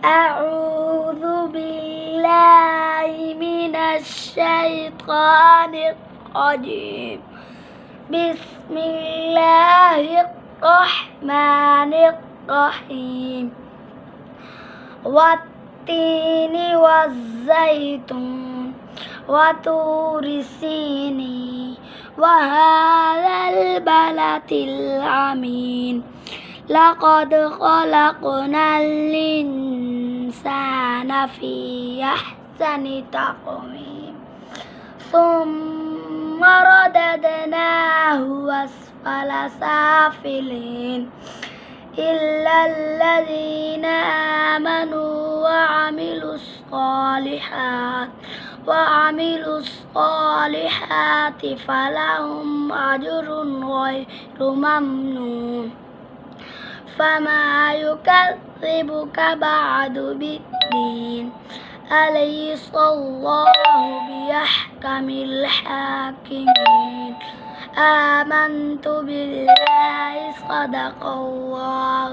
أعوذ بالله من الشيطان الرجيم. بسم الله الرحمن الرحيم. والتين والزيتون وطور سينين وهذا البلد الأمين. لقد خلقنا الإنسان في أحسن تقويم ثم رددناه أسفل سافلين إلا الذين آمنوا وعملوا الصالحات فلهم أجر غير ممنون. فما يكذبك بعد بالدين. أليس الله بأحكم الحاكمين. آمنت بالله صدق الله